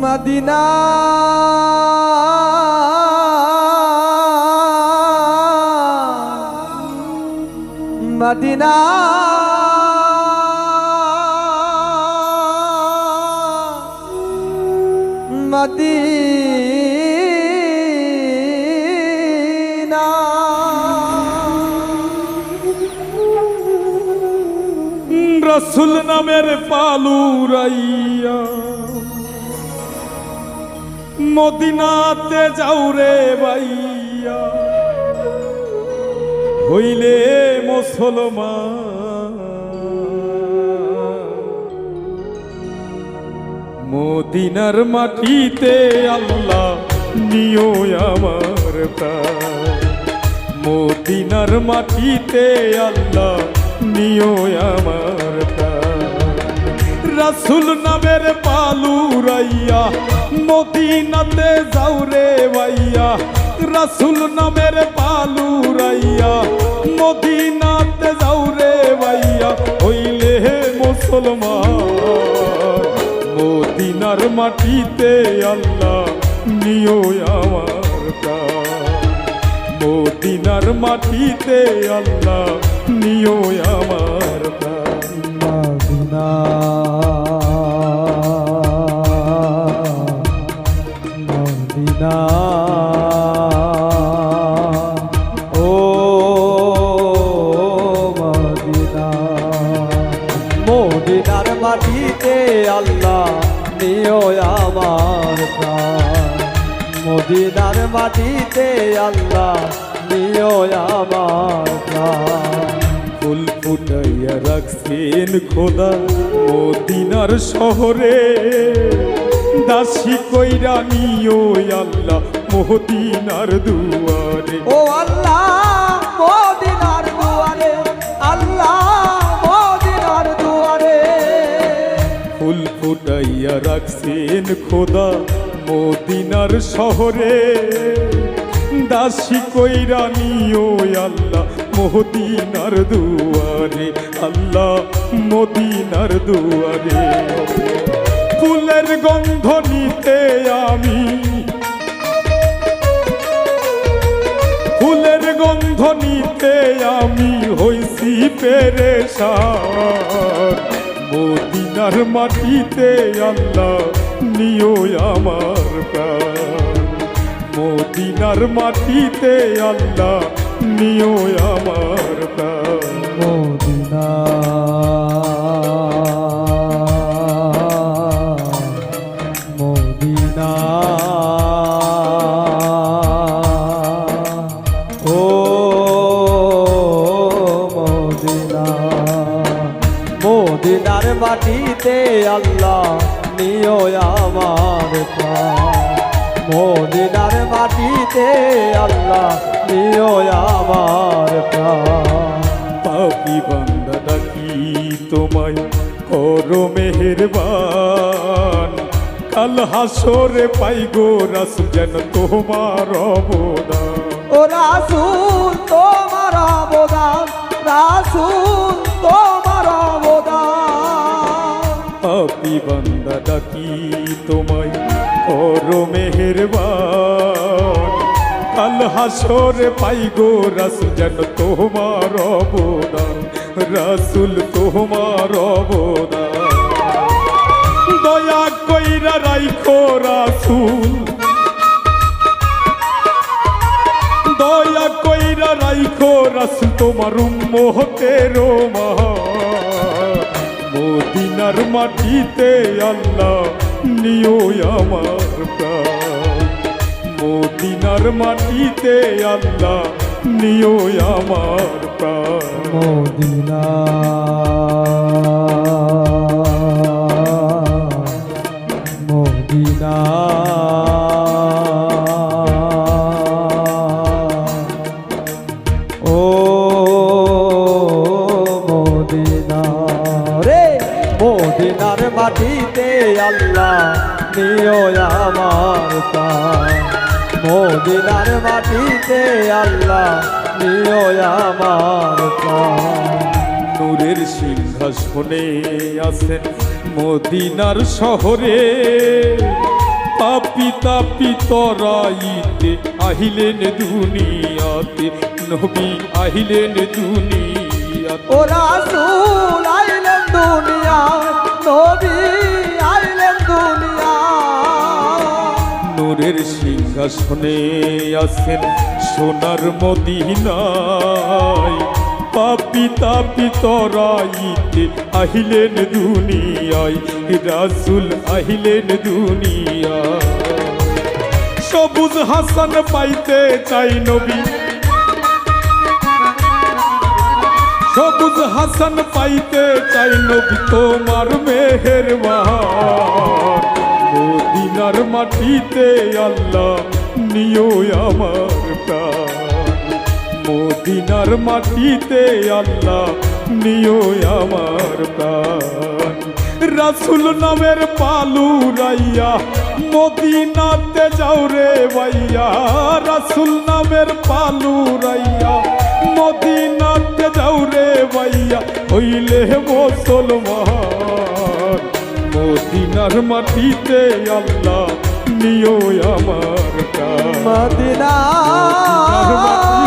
Medina Medina Medina রসুল নামের পালুরাইয়া মদিনাতে যাও রে ভাইয়া হইলে মুসলমান মদিনার মাটিতে আল্লাহ নিও আমার প্রাণ মদিনার মাটিতে আল্লাহ নিও আমার প্রাণ রাসূল নামের পালুরাইয়া মদিনাতে যাও রে ভাইয়া রাসূল নামের পালুরাইয়া মদিনাতে যাও রে ভাইয়া হইলে মুসলমান মদিনার মাটিতে আল্লাহ নিও আমার প্রাণ মদিনার মাটিতে আল্লাহ নিও আমার প্রাণ মদিনা মদিনা ও মদিনা মদিনার মাটিতে আল্লাহ নিও আমার প্রাণ মদিনার মাটিতে আল্লাহ নিও আমার প্রাণ ফুল ফুটাইয়া রাখছেন খোদা মদিনার শহরে দাসী কইরা নিও আল্লাহ মদিনার দুয়ারে ও আল্লাহ মদিনার দুয়ারে আল্লাহ মদিনার দুয়ারে ফুল ফুটাইয়া রাখছেন খোদা মদিনার শহরে দাসী কইরা নিও আল্লাহ মদিনার দুয়ারে আল্লাহ মদিনার দুয়ারে ফুলের গন্ধ নিতে আমি ফুলের গন্ধ নিতে আমি হইছি পেরেশান মদিনার মাটিতে আল্লাহ নিও আমার প্রাণ মদিনার মাটিতে আল্লাহ নিও আমার প্রাণ মদিনা মদিনা ও মদিনা মদিনার মাটিতে আল্লাহ নিও আমার প্রাণ মদিনার মাটিতে আল্লাহ নিও আমার প্রাণ পাপী বান্দা ডাকি তোমায় করো মেহেরবান কাল হাসরে পাই গো রাসূল যেন তোমার অবদান ও রাসূল তোমার অবদান রাসূল তোমার অবদান পাপী বান্দা ডাকি তোমায় করো মেহেরবান কাল হাসরে পাই গো রাসূল যেন তোমার অবদান রাসূল তোমার অবদান দয়া কইরা রাইখো রাসূল দয়া কইরা রাইখো রাসূল তোমার উম্মতের মদিনার মাটিতে আল্লাহ নিও আমার প্রাণ মদিনার মাটিতে আল্লাহ নিও আমার প্রাণ মদিনা মদিনা ও মদিনা রে মদিনার মাটিতে আল্লাহ নিও আমার প্রাণ মদিনার মাটিতে আল্লাহ নিও আমার প্রাণ নূরের সিংহাসনে আছেন মদিনার শহরে তাপি তরাইতে আহিলেন দুনিয়াতে, নবী আহিলেন দুনিয়াতে। ও রাসূল আইলেন দুনিয়ায়, নবী আইলেন দুনিয়ায়। নূরের সিংহাসনে আছেন সোনার মদিনায়, পাপি তাপি তরাইতে আহিলেন দুনিয়ায়, রাসূল আহিলেন দুনিয়ায়। সবুজ হাসান পাইতে চাই নবী, সবুজ হাসান পাইতে চাই নবী তোমার মেহেরবান। মদিনার মাটিতে আল্লাহ নিও আমার প্রাণ, মদিনার মাটিতে আল্লাহ নিও আমার প্রাণ। রাসূল নামের পালু রাইয়া মদিনাতে যাও রে ভাইয়া, রাসূল নামের পালু রাইয়া মদিনাতে যাও রে ভাইয়া, হইলে মুসলমান। মদিনার মাটিতে আল্লাহ নিও আমার প্রাণ, মদিনা মদিনার মাটিতে